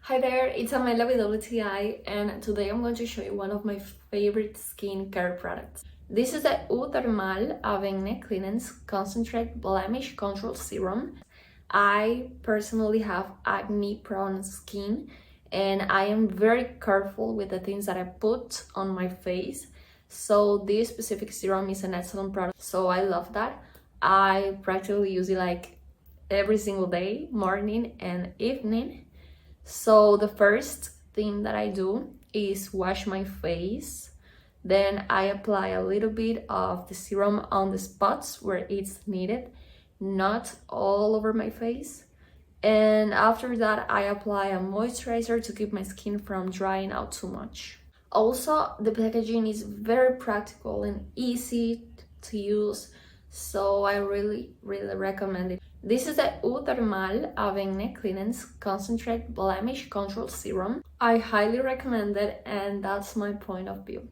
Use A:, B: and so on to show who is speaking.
A: Hi there, it's Amelia with WTI, and today I'm going to show you one of my favorite skincare products. This is the Eau Thermale Avene Cleanance Concentrate Blemish Control Serum. I personally have acne-prone skin, and I am very careful with the things that I put on my face. So this specific serum is an excellent product, so I love that. I practically use it like every single day, morning and evening. So the first thing that I do is wash my face. Then I apply a little bit of the serum on the spots where it's needed, not all over my face. And after that, I apply a moisturizer to keep my skin from drying out too much. Also, the packaging is very practical and easy to use, so I really recommend it. This is the Eau Thermale Avene Cleanance Concentrate Blemish Control Serum. I highly recommend it, and that's my point of view.